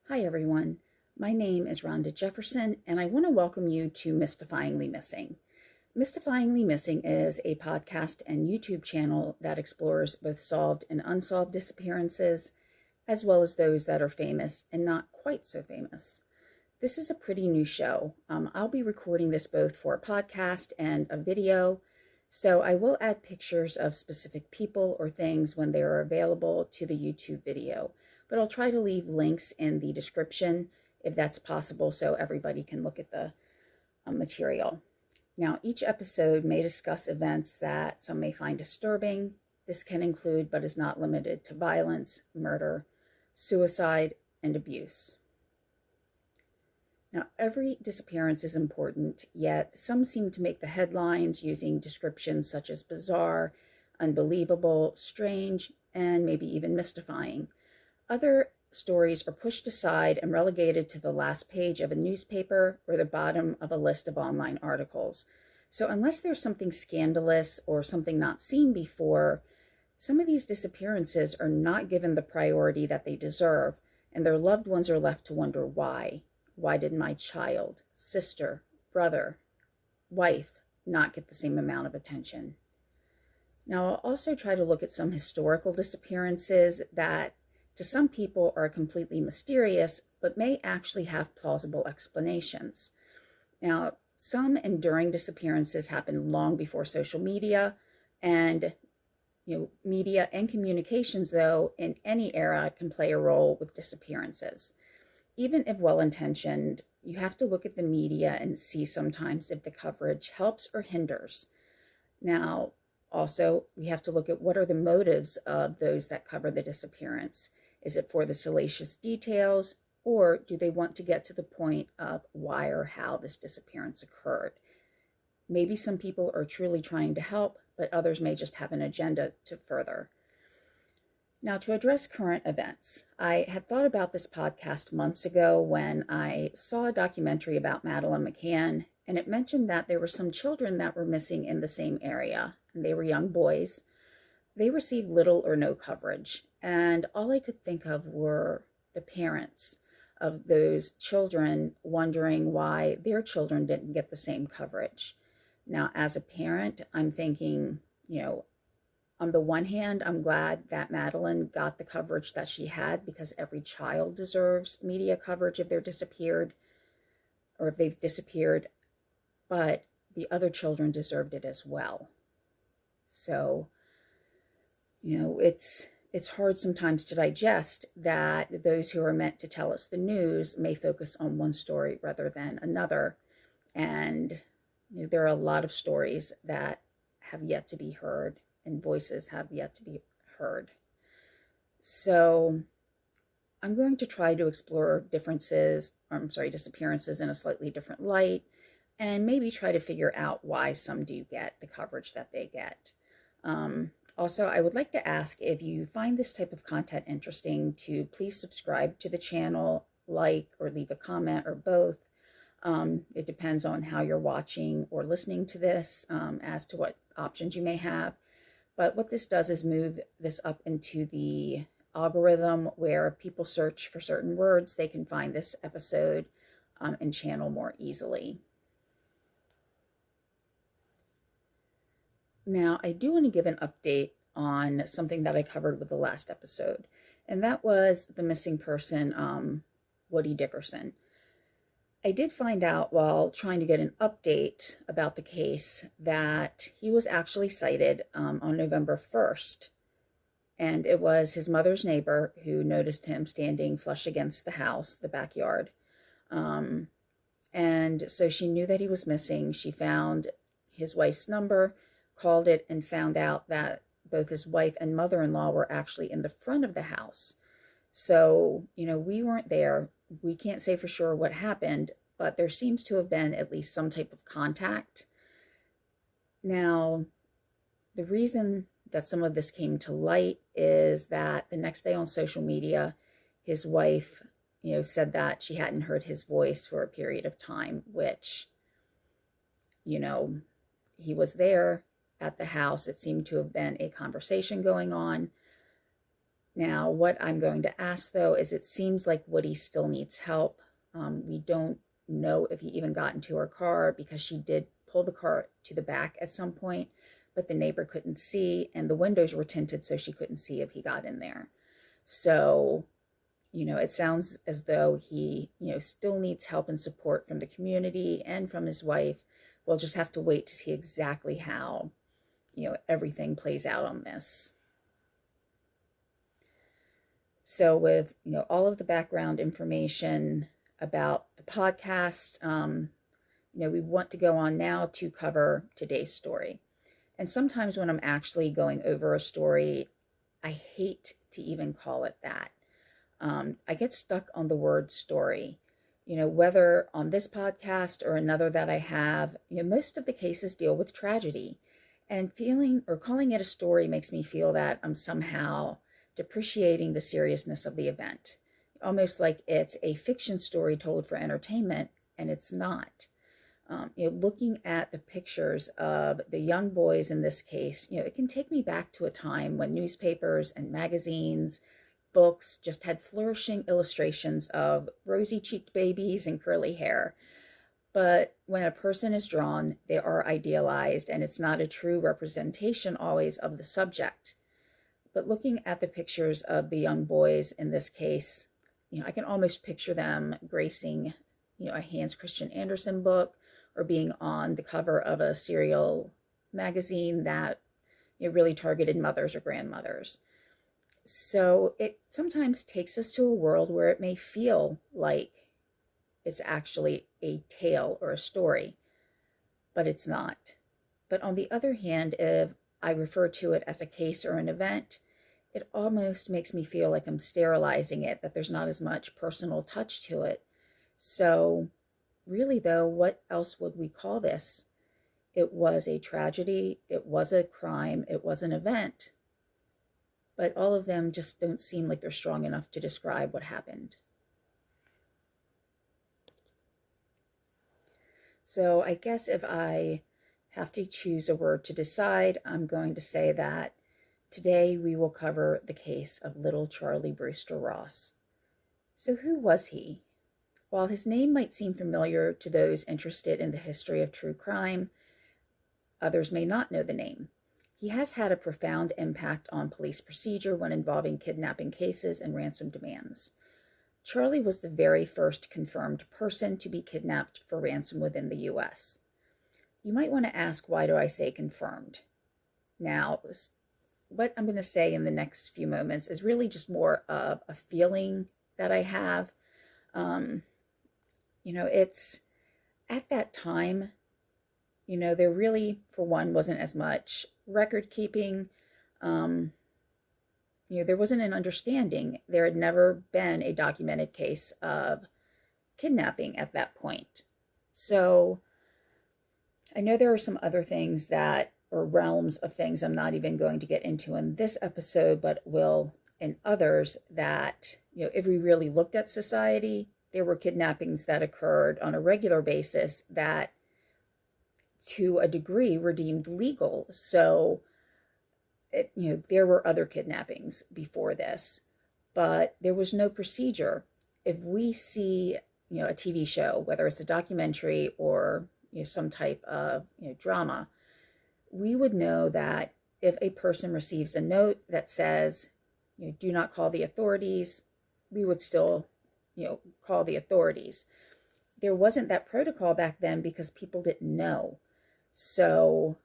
Hi everyone, my name is Rhonda Jefferson and I want to welcome you to Mystifyingly Missing. Mystifyingly Missing is a podcast and YouTube channel that explores both solved and unsolved disappearances, as well as those that are famous and not quite so famous. This is a pretty new show. I'll be recording this both for a podcast and a video, so I will add pictures of specific people or things when they are available to the YouTube video. But I'll try to leave links in the description if that's possible so everybody can look at the material. Now, each episode may discuss events that some may find disturbing. This can include, but is not limited to, violence, murder, suicide, and abuse. Now, every disappearance is important, yet some seem to make the headlines using descriptions such as bizarre, unbelievable, strange, and maybe even mystifying. Other stories are pushed aside and relegated to the last page of a newspaper or the bottom of a list of online articles. So unless there's something scandalous or something not seen before, some of these disappearances are not given the priority that they deserve, and their loved ones are left to wonder why. Why did my child, sister, brother, wife not get the same amount of attention? Now, I'll also try to look at some historical disappearances that to some people are completely mysterious, but may actually have plausible explanations. Now, some enduring disappearances happen long before social media, and media and communications, though, in any era can play a role with disappearances. Even if well-intentioned, you have to look at the media and see sometimes if the coverage helps or hinders. Now, also, we have to look at what are the motives of those that cover the disappearance. Is it for the salacious details, or do they want to get to the point of why or how this disappearance occurred? Maybe some people are truly trying to help, but others may just have an agenda to further. Now, to address current events, I had thought about this podcast months ago when I saw a documentary about Madeleine McCann, and it mentioned that there were some children that were missing in the same area, and they were young boys. They received little or no coverage, and all I could think of were the parents of those children wondering why their children didn't get the same coverage. Now, as a parent, I'm thinking, on the one hand, I'm glad that Madeleine got the coverage that she had, because every child deserves media coverage if they're disappeared or if they've disappeared, but the other children deserved it as well. So, it's hard sometimes to digest that those who are meant to tell us the news may focus on one story rather than another. And there are a lot of stories that have yet to be heard and voices have yet to be heard. So I'm going to try to explore disappearances in a slightly different light, and maybe try to figure out why some do get the coverage that they get. Also, I would like to ask, if you find this type of content interesting, to please subscribe to the channel, like, or leave a comment, or both. It depends on how you're watching or listening to this as to what options you may have. But what this does is move this up into the algorithm where if people search for certain words, they can find this episode and channel more easily. Now, I do want to give an update on something that I covered with the last episode, and that was the missing person, Woody Dickerson. I did find out while trying to get an update about the case that he was actually sighted on November 1st, and it was his mother's neighbor who noticed him standing flush against the house, the backyard. And so she knew that he was missing. She found his wife's number, called it, and found out that both his wife and mother-in-law were actually in the front of the house. So, we weren't there. We can't say for sure what happened, but there seems to have been at least some type of contact. Now, the reason that some of this came to light is that the next day on social media, his wife, said that she hadn't heard his voice for a period of time, which, he was there at the house. It seemed to have been a conversation going on. Now, what I'm going to ask, though, is it seems like Woody still needs help. We don't know if he even got into her car because she did pull the car to the back at some point, but the neighbor couldn't see, and the windows were tinted, so she couldn't see if he got in there. So, it sounds as though he, still needs help and support from the community and from his wife. We'll just have to wait to see exactly how, everything plays out on this. So with, all of the background information about the podcast, we want to go on now to cover today's story. And sometimes when I'm actually going over a story, I hate to even call it that. I get stuck on the word story. Whether on this podcast or another that I have, most of the cases deal with tragedy. And feeling or calling it a story makes me feel that I'm somehow depreciating the seriousness of the event, almost like it's a fiction story told for entertainment, and it's not. Looking at the pictures of the young boys in this case, it can take me back to a time when newspapers and magazines, books just had flourishing illustrations of rosy-cheeked babies and curly hair. But when a person is drawn, they are idealized, and it's not a true representation always of the subject. But looking at the pictures of the young boys in this case, I can almost picture them gracing, a Hans Christian Andersen book or being on the cover of a serial magazine that really targeted mothers or grandmothers. So it sometimes takes us to a world where it may feel like it's actually a tale or a story, but it's not. But on the other hand, if I refer to it as a case or an event, it almost makes me feel like I'm sterilizing it, that there's not as much personal touch to it. So really, though, what else would we call this? It was a tragedy, it was a crime, it was an event. But all of them just don't seem like they're strong enough to describe what happened. So I guess if I have to choose a word to decide, I'm going to say that today we will cover the case of little Charley Brewster Ross. So who was he? While his name might seem familiar to those interested in the history of true crime, others may not know the name. He has had a profound impact on police procedure when involving kidnapping cases and ransom demands. Charley was the very first confirmed person to be kidnapped for ransom within the U.S. You might want to ask, why do I say confirmed? Now, what I'm going to say in the next few moments is really just more of a feeling that I have. It's at that time, there really, for one, wasn't as much record keeping. There wasn't an understanding. There had never been a documented case of kidnapping at that point. So I know there are some other things or realms of things I'm not even going to get into in this episode, but will in others that, if we really looked at society, there were kidnappings that occurred on a regular basis that to a degree were deemed legal. So there were other kidnappings before this, but there was no procedure. If we see, a TV show, whether it's a documentary or some type of drama, we would know that if a person receives a note that says, do not call the authorities, we would still, call the authorities. There wasn't that protocol back then because people didn't know. So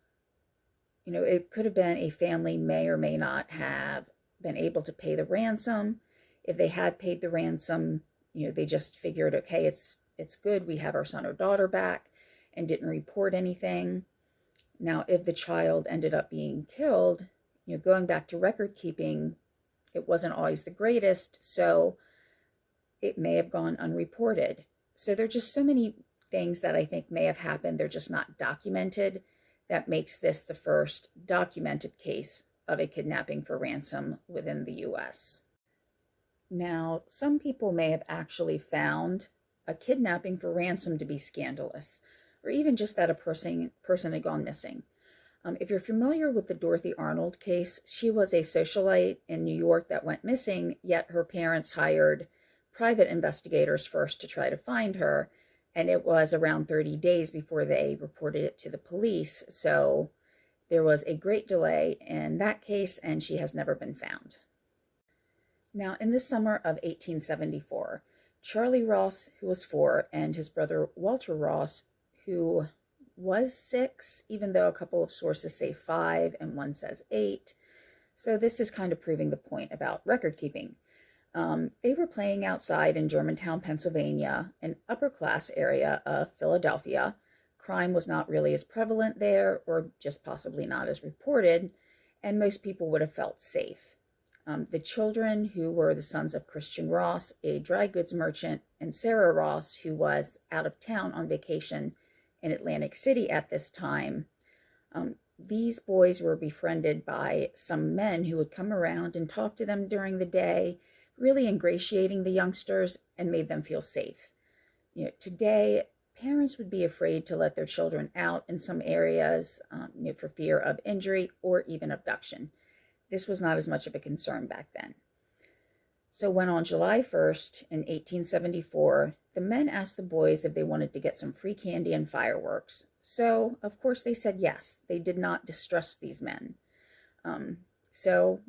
it could have been a family may or may not have been able to pay the ransom. If they had paid the ransom, they just figured, okay, it's good, we have our son or daughter back, and didn't report anything. Now, if the child ended up being killed, going back to record keeping, it wasn't always the greatest, so it may have gone unreported. So there are just so many things that I think may have happened, they're just not documented, that makes this the first documented case of a kidnapping for ransom within the U.S. Now, some people may have actually found a kidnapping for ransom to be scandalous, or even just that a person had gone missing. If you're familiar with the Dorothy Arnold case, she was a socialite in New York that went missing, yet her parents hired private investigators first to try to find her, and it was around 30 days before they reported it to the police. So there was a great delay in that case, and she has never been found. Now, in the summer of 1874, Charley Ross, who was 4, and his brother Walter Ross, who was 6, even though a couple of sources say 5 and one says 8. So this is kind of proving the point about record keeping. They were playing outside in Germantown, Pennsylvania, an upper-class area of Philadelphia. Crime was not really as prevalent there, or just possibly not as reported, and most people would have felt safe. The children, who were the sons of Christian Ross, a dry goods merchant, and Sarah Ross, who was out of town on vacation in Atlantic City at this time, these boys were befriended by some men who would come around and talk to them during the day, really ingratiating the youngsters and made them feel safe. Today, parents would be afraid to let their children out in some areas for fear of injury or even abduction. This was not as much of a concern back then. So when on July 1st in 1874, the men asked the boys if they wanted to get some free candy and fireworks. So, of course, they said yes. They did not distrust these men. So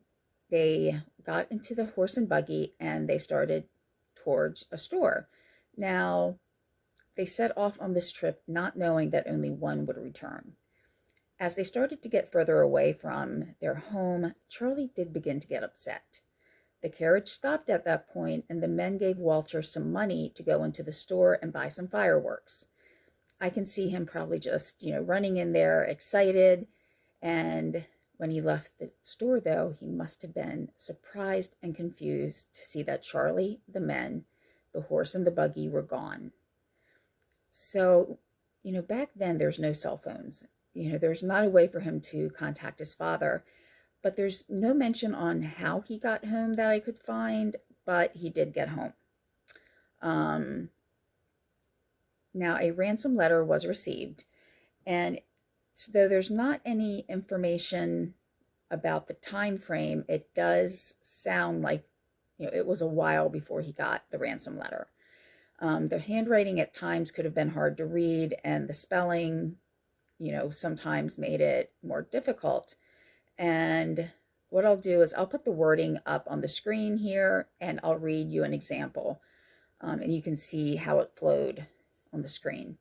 they got into the horse and buggy and they started towards a store. Now, they set off on this trip not knowing that only one would return. As they started to get further away from their home, Charley did begin to get upset. The carriage stopped at that point, and the men gave Walter some money to go into the store and buy some fireworks. I can see him probably just, running in there excited. And when he left the store, though, he must have been surprised and confused to see that Charley, the men, the horse, and the buggy were gone. So, back then there's no cell phones. There's not a way for him to contact his father, but there's no mention on how he got home that I could find, but he did get home. Now, a ransom letter was received, and though there's not any information about the time frame, it does sound like it was a while before he got the ransom letter. The handwriting at times could have been hard to read, and the spelling sometimes made it more difficult. And what I'll do is I'll put the wording up on the screen here, and I'll read you an example. And you can see how it flowed on the screen.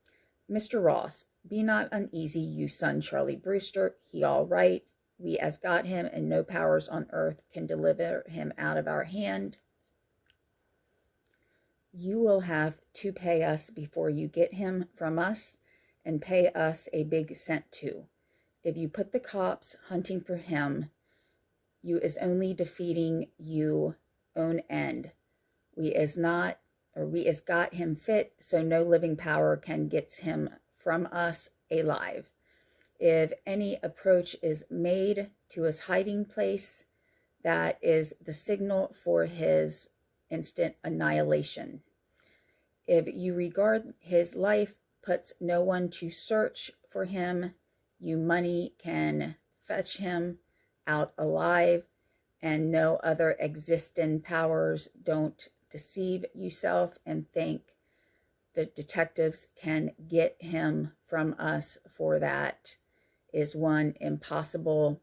Mr. Ross, be not uneasy, you son Charley Brewster. He all right. We as got him, and no powers on earth can deliver him out of our hand. You will have to pay us before you get him from us, and pay us a big cent too. If you put the cops hunting for him, you is only defeating you own end. We is got him fit, so no living power can get him from us alive. If any approach is made to his hiding place, that is the signal for his instant annihilation. If you regard his life puts no one to search for him, you money can fetch him out alive, and no other existing powers. Don't deceive yourself and think the detectives can get him from us, for that is one impossible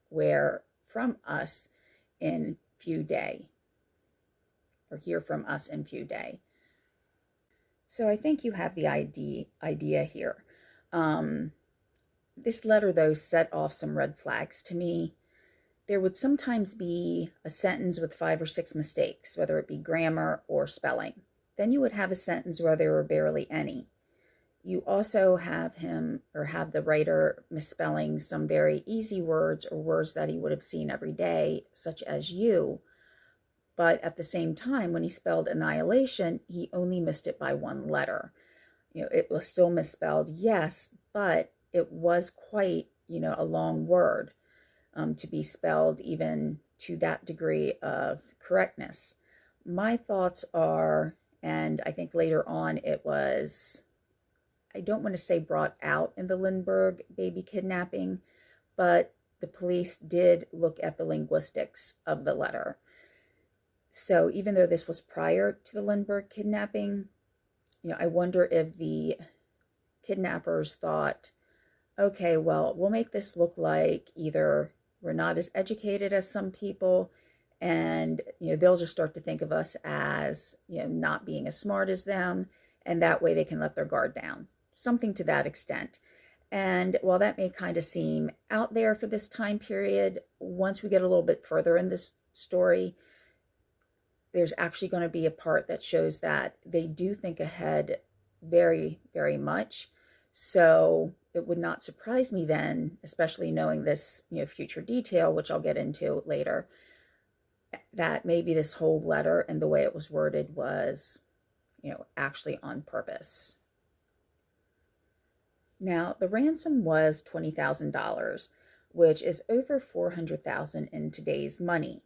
where from us in few day, or hear from us in few day. So I think you have the idea here. This letter, though, set off some red flags to me. There would sometimes be a sentence with 5 or 6 mistakes, whether it be grammar or spelling. Then you would have a sentence where there were barely any. You also have the writer misspelling some very easy words, or words that he would have seen every day, such as you. But at the same time, when he spelled annihilation, he only missed it by 1 letter. It was still misspelled, yes, but it was quite, a long word to be spelled even to that degree of correctness. My thoughts are, and I think later on it was, I don't want to say brought out in the Lindbergh baby kidnapping, but the police did look at the linguistics of the letter. So even though this was prior to the Lindbergh kidnapping, I wonder if the kidnappers thought, okay, well, we'll make this look like either we're not as educated as some people, and they'll just start to think of us as not being as smart as them, and that way they can let their guard down, something to that extent. And while that may kind of seem out there for this time period, once we get a little bit further in this story, there's actually going to be a part that shows that they do think ahead very, very much. So it would not surprise me then, especially knowing this, future detail, which I'll get into later, that maybe this whole letter and the way it was worded was, actually on purpose. Now, the ransom was $20,000, which is over $400,000 in today's money.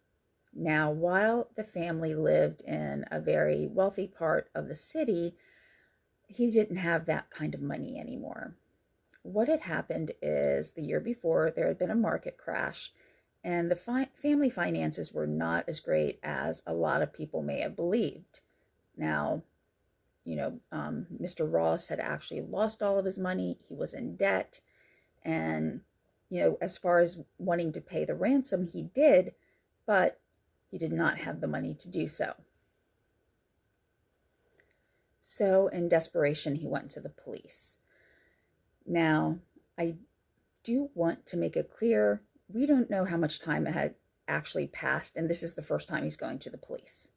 Now, while the family lived in a very wealthy part of the city, he didn't have that kind of money anymore. What had happened is the year before, there had been a market crash, and the family finances were not as great as a lot of people may have believed. Now, Mr. Ross had actually lost all of his money. He was in debt. And, as far as wanting to pay the ransom, he did, but he did not have the money to do so. So in desperation, he went to the police. Now, I do want to make it clear, we don't know how much time had actually passed, and this is the first time he's going to the police.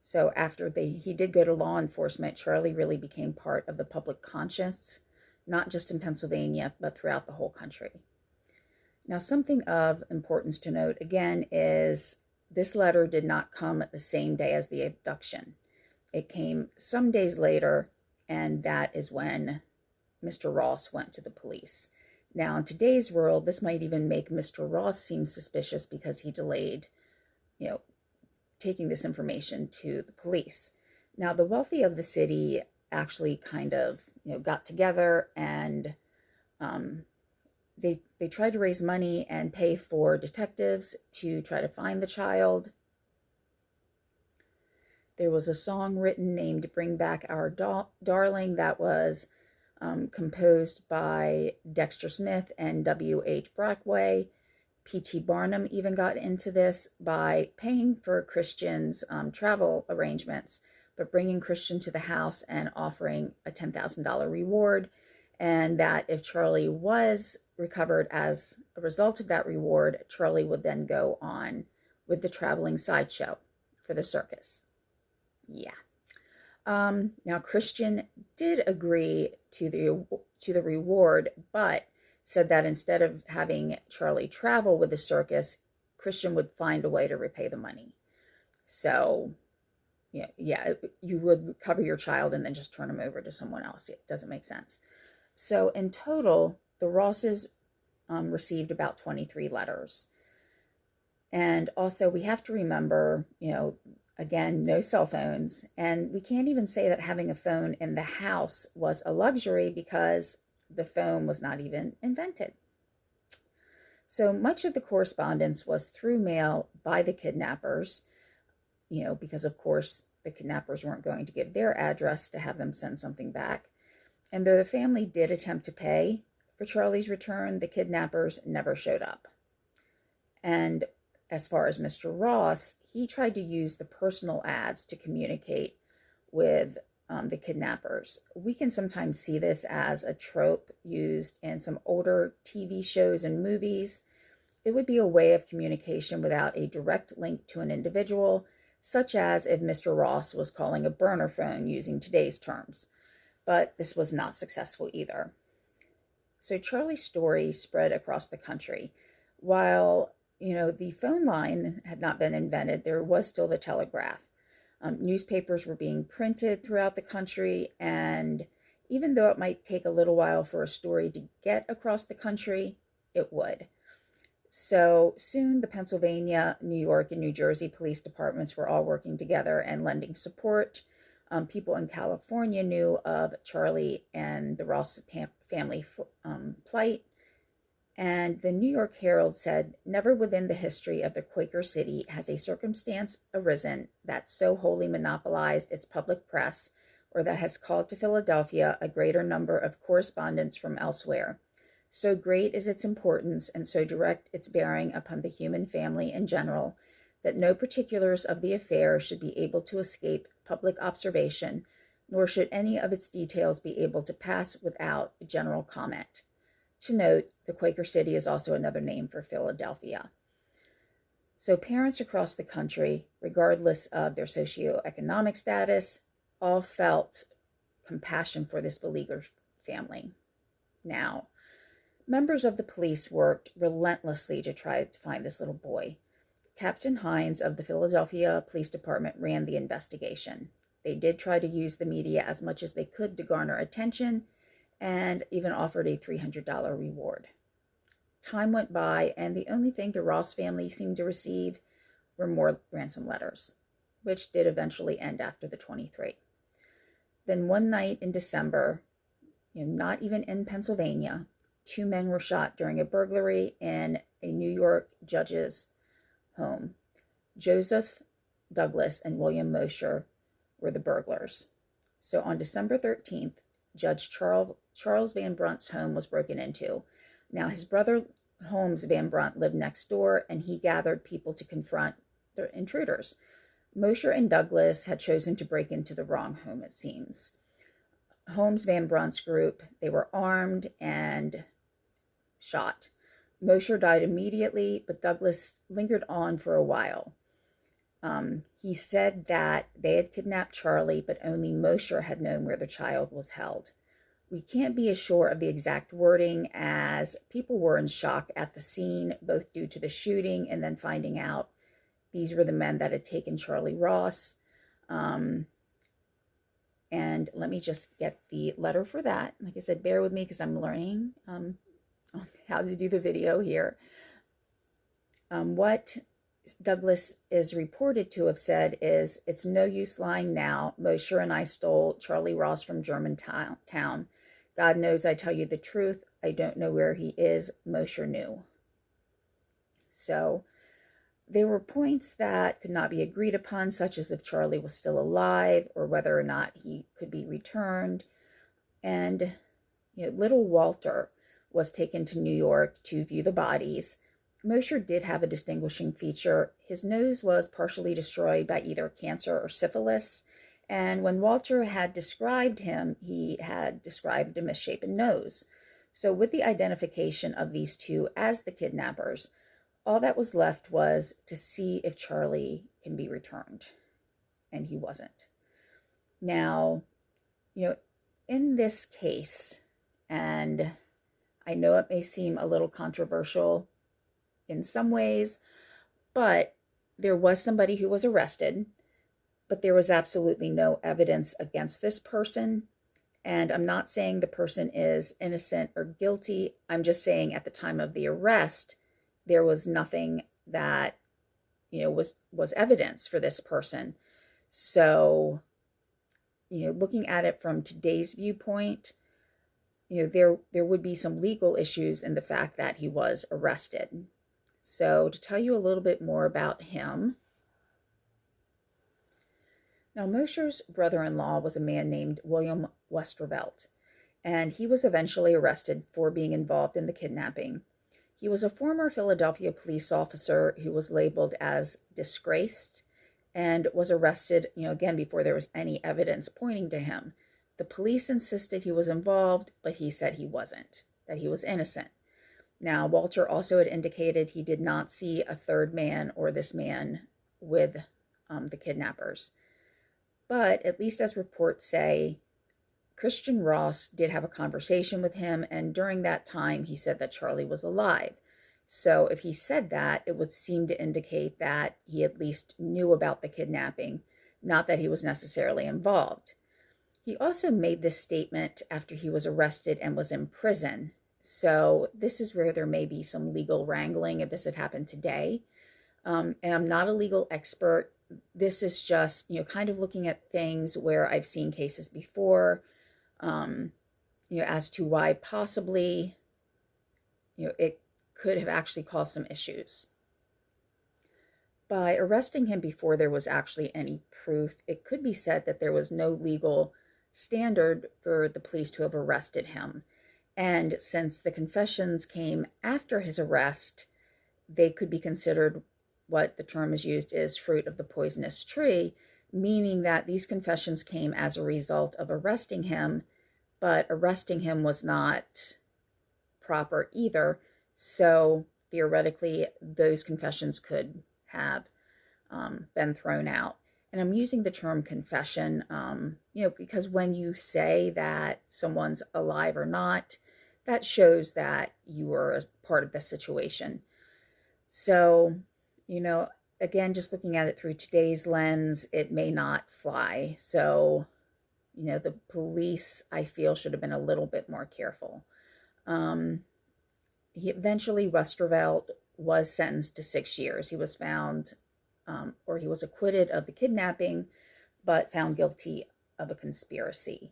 So after he did go to law enforcement, Charley really became part of the public conscience, not just in Pennsylvania, but throughout the whole country. Now, something of importance to note, again, is this letter did not come the same day as the abduction. It came some days later, and that is when Mr. Ross went to the police. Now, in today's world, this might even make Mr. Ross seem suspicious because he delayed, taking this information to the police. Now, the wealthy of the city actually kind of, got together and they tried to raise money and pay for detectives to try to find the child. There was a song written named Bring Back Our Darling that was composed by Dexter Smith and W.H. Brockway. P.T. Barnum even got into this by paying for Christian's travel arrangements, but bringing Christian to the house and offering a $10,000 reward, and that if Charley was recovered as a result of that reward, Charley would then go on with the traveling sideshow for the circus. Yeah. Now, Christian did agree to the reward, but said that instead of having Charley travel with the circus, Christian would find a way to repay the money. So, yeah, you would recover your child and then just turn him over to someone else. It doesn't make sense. So in total, the Rosses received about 23 letters. And also we have to remember, again, no cell phones. And we can't even say that having a phone in the house was a luxury because the phone was not even invented. So much of the correspondence was through mail by the kidnappers, because of course the kidnappers weren't going to give their address to have them send something back. And though the family did attempt to pay for Charley's return, the kidnappers never showed up. And as far as Mr. Ross, he tried to use the personal ads to communicate with the kidnappers. We can sometimes see this as a trope used in some older TV shows and movies. It would be a way of communication without a direct link to an individual, such as if Mr. Ross was calling a burner phone using today's terms. But this was not successful either. So Charley's story spread across the country. While, the phone line had not been invented, there was still the telegraph. Newspapers were being printed throughout the country, and even though it might take a little while for a story to get across the country, it would. So soon the Pennsylvania, New York, and New Jersey police departments were all working together and lending support. People in California knew of Charley and the Ross family plight. And the New York Herald said, never within the history of the Quaker City has a circumstance arisen that so wholly monopolized its public press, or that has called to Philadelphia a greater number of correspondents from elsewhere. So great is its importance and so direct its bearing upon the human family in general, that no particulars of the affair should be able to escape public observation, nor should any of its details be able to pass without general comment. To note, the Quaker City is also another name for Philadelphia. So parents across the country, regardless of their socioeconomic status, all felt compassion for this beleaguered family. Now, members of the police worked relentlessly to try to find this little boy. Captain Hines of the Philadelphia Police Department ran the investigation. They did try to use the media as much as they could to garner attention, and even offered a $300 reward. Time went by, and the only thing the Ross family seemed to receive were more ransom letters, which did eventually end after the 23. Then one night in December, not even in Pennsylvania, 2 men were shot during a burglary in a New York judge's home. Joseph Douglas and William Mosher were the burglars. So on December 13th, Judge Charles Van Brunt's home was broken into. Now, his brother Holmes Van Brunt lived next door, and he gathered people to confront the intruders. Mosher and Douglas had chosen to break into the wrong home, it seems. Holmes Van Brunt's group, they were armed and shot. Mosher died immediately, but Douglas lingered on for a while. He said that they had kidnapped Charley, but only Mosher had known where the child was held. We can't be as sure of the exact wording, as people were in shock at the scene, both due to the shooting and then finding out these were the men that had taken Charley Ross. And let me just get the letter for that. Like I said, bear with me because I'm learning on how to do the video here. What Douglas is reported to have said is, "It's no use lying now. Mosher and I stole Charley Ross from Germantown. God knows I tell you the truth. I don't know where he is. Mosher knew." So there were points that could not be agreed upon, such as if Charley was still alive or whether or not he could be returned. And little Walter was taken to New York to view the bodies. Mosher did have a distinguishing feature. His nose was partially destroyed by either cancer or syphilis, and when Walter had described him, he had described a misshapen nose. So with the identification of these two as the kidnappers, all that was left was to see if Charley can be returned, and he wasn't. Now, in this case, and I know it may seem a little controversial in some ways, but there was somebody who was arrested, but there was absolutely no evidence against this person. And I'm not saying the person is innocent or guilty. I'm just saying at the time of the arrest, there was nothing that, was evidence for this person. So, looking at it from today's viewpoint, there would be some legal issues in the fact that he was arrested. So to tell you a little bit more about him. Now, Mosher's brother-in-law was a man named William Westervelt, and he was eventually arrested for being involved in the kidnapping. He was a former Philadelphia police officer who was labeled as disgraced and was arrested, again, before there was any evidence pointing to him. The police insisted he was involved, but he said he wasn't, that he was innocent. Now, Walter also had indicated he did not see a third man or this man with the kidnappers. But at least as reports say, Christian Ross did have a conversation with him, and during that time, he said that Charley was alive. So if he said that, it would seem to indicate that he at least knew about the kidnapping, not that he was necessarily involved. He also made this statement after he was arrested and was in prison. So this is where there may be some legal wrangling if this had happened today. And I'm not a legal expert. This is just, kind of looking at things where I've seen cases before, as to why possibly, it could have actually caused some issues. By arresting him before there was actually any proof, it could be said that there was no legal standard for the police to have arrested him. And since the confessions came after his arrest, they could be considered what the term is used is fruit of the poisonous tree, meaning that these confessions came as a result of arresting him, but arresting him was not proper either. So theoretically, those confessions could have been thrown out. And I'm using the term confession, because when you say that someone's alive or not, that shows that you were a part of the situation. So, again, just looking at it through today's lens, it may not fly. So, the police, I feel, should have been a little bit more careful. Westervelt was sentenced to 6 years. He was found, he was acquitted of the kidnapping, but found guilty of a conspiracy.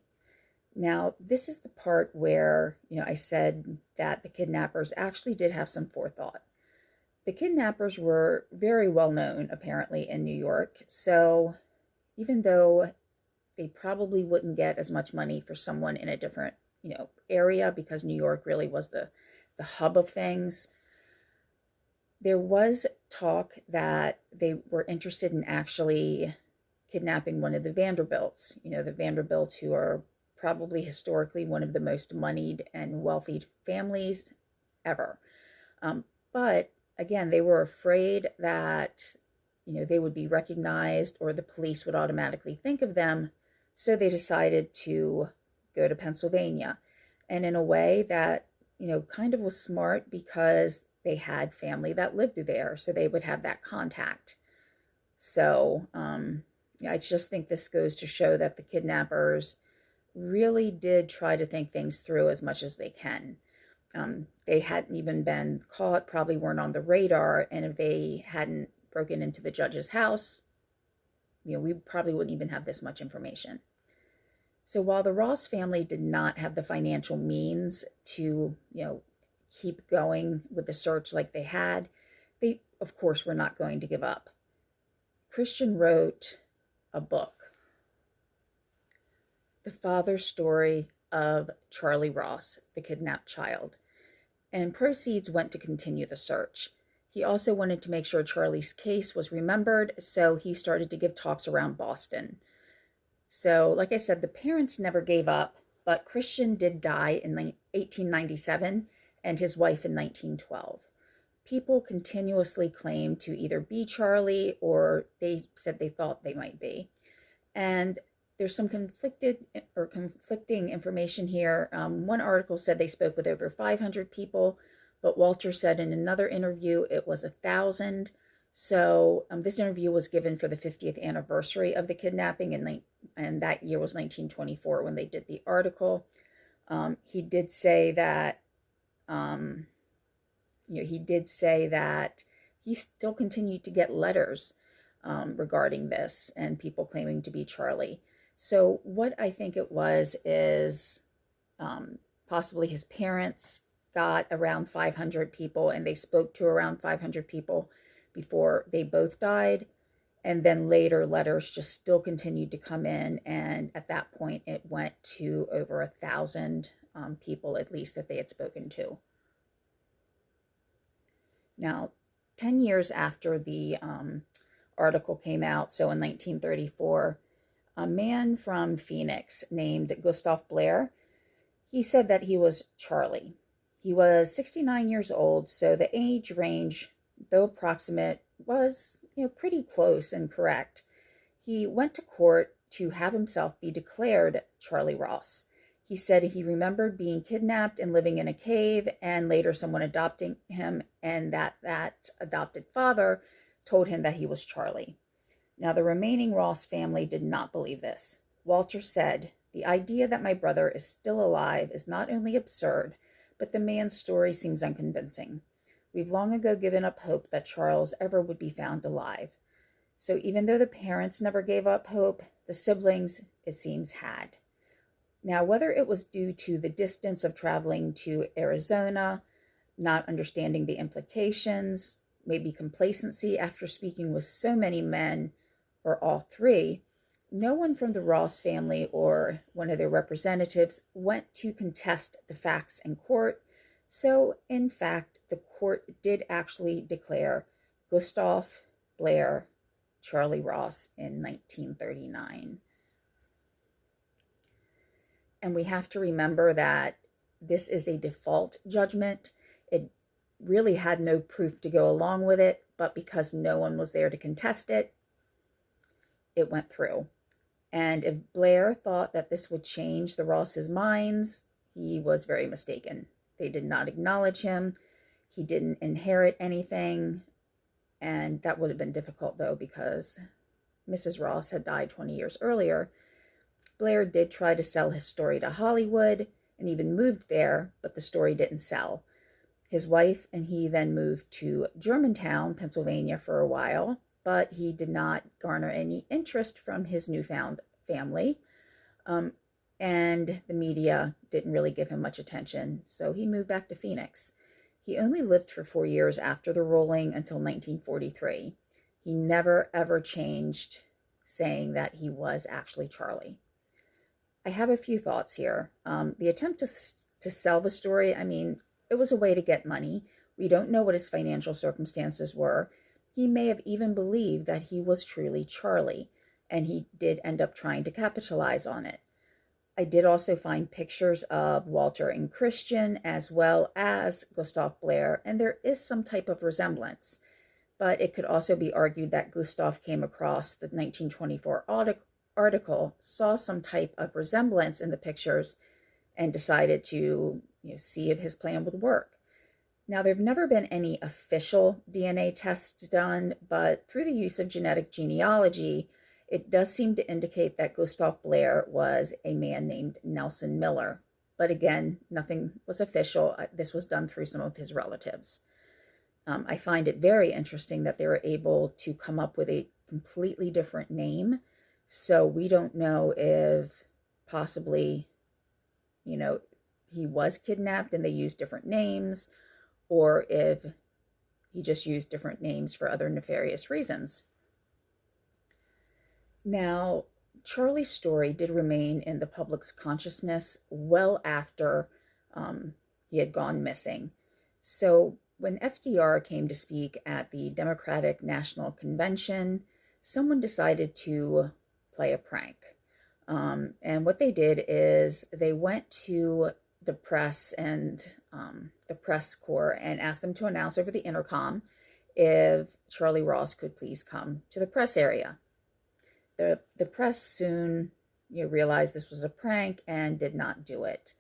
Now, this is the part where, I said that the kidnappers actually did have some forethought. The kidnappers were very well known, apparently, in New York. So even though they probably wouldn't get as much money for someone in a different, area, because New York really was the hub of things, there was talk that they were interested in actually kidnapping one of the Vanderbilts. The Vanderbilts, who are probably historically one of the most moneyed and wealthy families ever. But again, they were afraid that, they would be recognized or the police would automatically think of them. So they decided to go to Pennsylvania. And in a way that, kind of was smart, because they had family that lived there. So they would have that contact. So I just think this goes to show that the kidnappers really did try to think things through as much as they can. They hadn't even been caught, probably weren't on the radar, and if they hadn't broken into the judge's house, we probably wouldn't even have this much information. So while the Ross family did not have the financial means to, keep going with the search like they had, they, of course, were not going to give up. Christian wrote a book, The Father's Story of Charley Ross, the Kidnapped Child, and proceeds went to continue the search. He also wanted to make sure Charley's case was remembered, so he started to give talks around Boston. So, like I said, the parents never gave up, but Christian did die in 1897 and his wife in 1912. People continuously claimed to either be Charley or they said they thought they might be. And there's some conflicting information here. One article said they spoke with over 500 people, but Walter said in another interview it was 1,000. So this interview was given for the 50th anniversary of the kidnapping, and that year was 1924 when they did the article. He did say that he still continued to get letters regarding this and people claiming to be Charley. So what I think it was is possibly his parents got around 500 people, and they spoke to around 500 people before they both died. And then later letters just still continued to come in. And at that point, it went to over 1,000 people, at least, that they had spoken to. Now, 10 years after the article came out, so in 1934, a man from Phoenix named Gustav Blair, he said that he was Charley. He was 69 years old, so the age range, though approximate, was pretty close and correct. He went to court to have himself be declared Charley Ross. He said he remembered being kidnapped and living in a cave, and later someone adopting him, and that adopted father told him that he was Charley. Now, the remaining Ross family did not believe this. Walter said, "The idea that my brother is still alive is not only absurd, but the man's story seems unconvincing. We've long ago given up hope that Charles ever would be found alive." So even though the parents never gave up hope, the siblings, it seems, had. Now, whether it was due to the distance of traveling to Arizona, not understanding the implications, maybe complacency after speaking with so many men, or all three, no one from the Ross family or one of their representatives went to contest the facts in court. So, in fact, the court did actually declare Gustav Blair Charley Ross in 1939. And we have to remember that this is a default judgment. It really had no proof to go along with it, but because no one was there to contest it, it went through. And if Blair thought that this would change the Rosses' minds, he was very mistaken. They did not acknowledge him. He didn't inherit anything. And that would have been difficult, though, because Mrs. Ross had died 20 years earlier. Blair did try to sell his story to Hollywood and even moved there, but the story didn't sell. His wife and he then moved to Germantown, Pennsylvania for a while, but he did not garner any interest from his newfound family. And the media didn't really give him much attention, so he moved back to Phoenix. He only lived for 4 years after the ruling until 1943. He never ever changed, saying that he was actually Charley. I have a few thoughts here. The attempt to sell the story, I mean, it was a way to get money. We don't know what his financial circumstances were. He may have even believed that he was truly Charley, and he did end up trying to capitalize on it. I did also find pictures of Walter and Christian as well as Gustav Blair, and there is some type of resemblance. But it could also be argued that Gustav came across the 1924 article, saw some type of resemblance in the pictures, and decided to see if his plan would work. Now, there have never been any official DNA tests done, but through the use of genetic genealogy, it does seem to indicate that Gustav Blair was a man named Nelson Miller. But again, nothing was official. This was done through some of his relatives. I find it very interesting that they were able to come up with a completely different name. So we don't know if possibly, he was kidnapped and they used different names, or if he just used different names for other nefarious reasons. Now, Charley's story did remain in the public's consciousness well after he had gone missing. So when FDR came to speak at the Democratic National Convention, someone decided to play a prank. And what they did is they went to the press and the press corps and asked them to announce over the intercom if Charley Ross could please come to the press area. The press soon realized this was a prank and did not do it.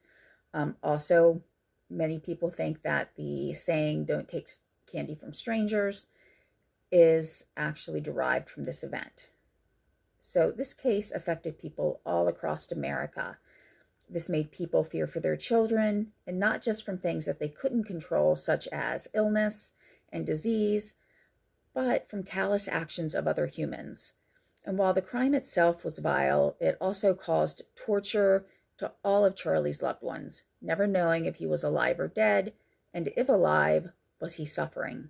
Also, many people think that the saying, "Don't take candy from strangers," is actually derived from this event. So this case affected people all across America. This made people fear for their children, and not just from things that they couldn't control, such as illness and disease, but from callous actions of other humans. And while the crime itself was vile, it also caused torture to all of Charley's loved ones, never knowing if he was alive or dead, and if alive, was he suffering.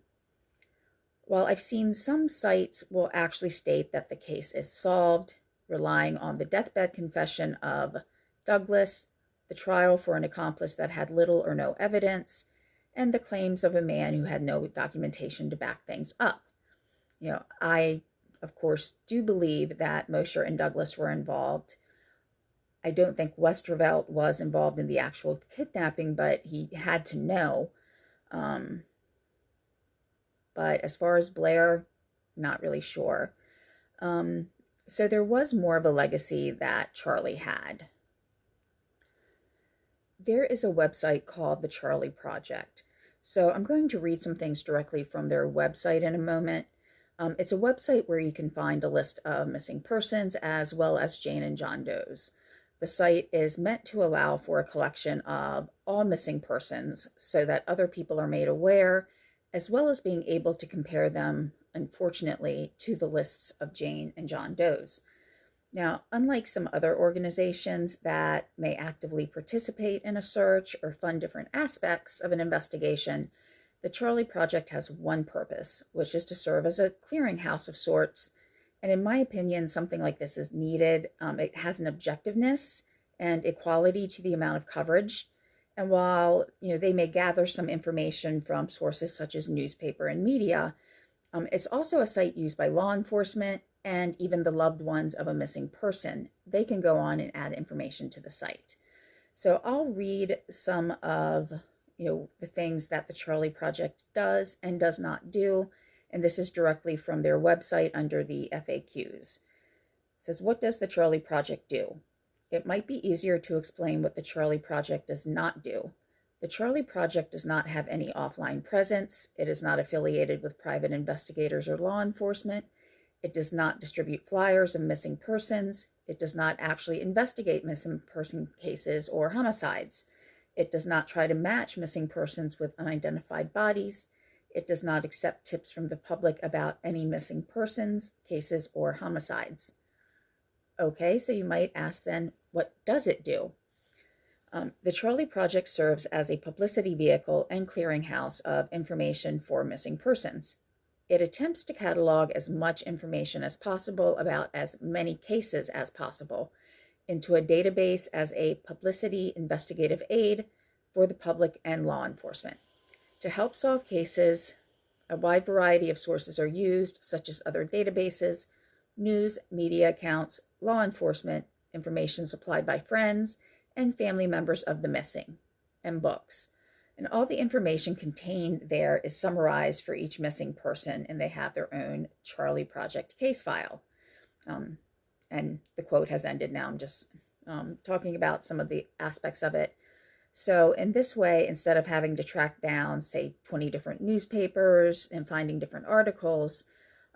While I've seen some sites will actually state that the case is solved, relying on the deathbed confession of Douglas, the trial for an accomplice that had little or no evidence, and the claims of a man who had no documentation to back things up. I, of course, do believe that Mosher and Douglas were involved. I don't think Westervelt was involved in the actual kidnapping, but he had to know. But as far as Blair, not really sure. So there was more of a legacy that Charley had. There is a website called the Charley Project. So I'm going to read some things directly from their website in a moment. It's a website where you can find a list of missing persons as well as Jane and John Does. The site is meant to allow for a collection of all missing persons so that other people are made aware, as well as being able to compare them, unfortunately, to the lists of Jane and John Does. Now, unlike some other organizations that may actively participate in a search or fund different aspects of an investigation, The Charley Project has one purpose, which is to serve as a clearinghouse of sorts. And in my opinion, something like this is needed. It has an objectiveness and equality to the amount of coverage. And while they may gather some information from sources such as newspaper and media, it's also a site used by law enforcement and even the loved ones of a missing person. They can go on and add information to the site. So I'll read some of the things that the Charley Project does and does not do. And this is directly from their website under the FAQs. It says, what does the Charley Project do? It might be easier to explain what the Charley Project does not do. The Charley Project does not have any offline presence. It is not affiliated with private investigators or law enforcement. It does not distribute flyers of missing persons. It does not actually investigate missing person cases or homicides. It does not try to match missing persons with unidentified bodies. It does not accept tips from the public about any missing persons, cases, or homicides. Okay, so you might ask then, what does it do? The Charley Project serves as a publicity vehicle and clearinghouse of information for missing persons. It attempts to catalog as much information as possible about as many cases as possible into a database as a publicity investigative aid for the public and law enforcement. To help solve cases, a wide variety of sources are used, such as other databases, news, media accounts, law enforcement, information supplied by friends and family members of the missing, and books. And all the information contained there is summarized for each missing person, and they have their own Charley Project case file. And the quote has ended now. I'm just talking about some of the aspects of it. So in this way, instead of having to track down, say, 20 different newspapers and finding different articles,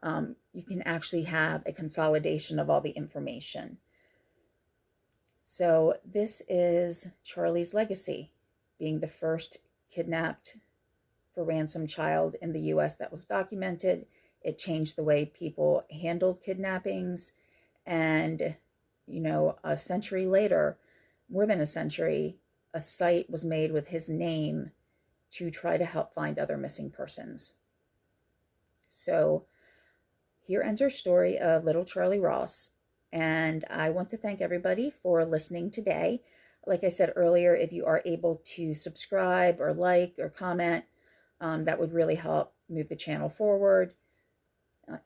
you can actually have a consolidation of all the information. So this is Charley's legacy, being the first kidnapped for ransom child in the U.S. that was documented. It changed the way people handled kidnappings. And, a century later, more than a century, a site was made with his name to try to help find other missing persons. So here ends our story of little Charley Ross. And I want to thank everybody for listening today. Like I said earlier, if you are able to subscribe or like or comment, that would really help move the channel forward.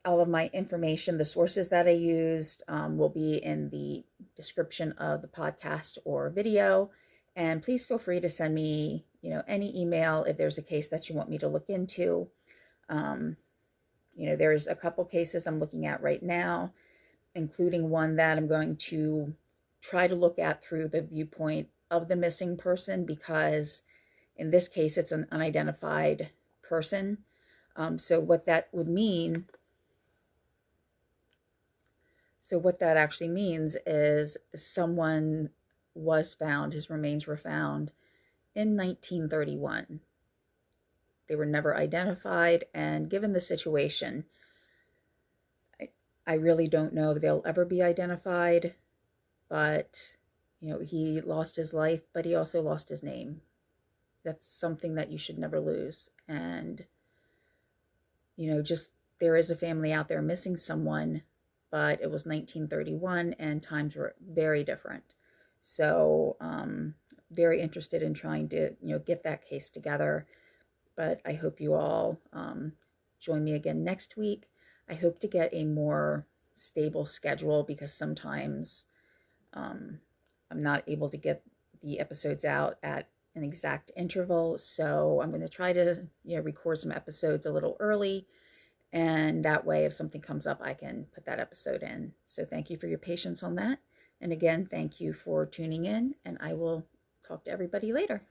All of my information, the sources that I used, will be in the description of the podcast or video. And please feel free to send me, any email if there's a case that you want me to look into. There's a couple cases I'm looking at right now, including one that I'm going to try to look at through the viewpoint of the missing person, because in this case, it's an unidentified person. So what that actually means is someone was found, his remains were found in 1931. They were never identified, and given the situation, I really don't know if they'll ever be identified, but, he lost his life, but he also lost his name. That's something that you should never lose. And, just there is a family out there missing someone, but it was 1931 and times were very different. So, very interested in trying to, get that case together. But I hope you all join me again next week. I hope to get a more stable schedule, because sometimes I'm not able to get the episodes out at an exact interval. So I'm going to try to, record some episodes a little early. And that way, if something comes up, I can put that episode in. So thank you for your patience on that. And again, thank you for tuning in, and I will talk to everybody later.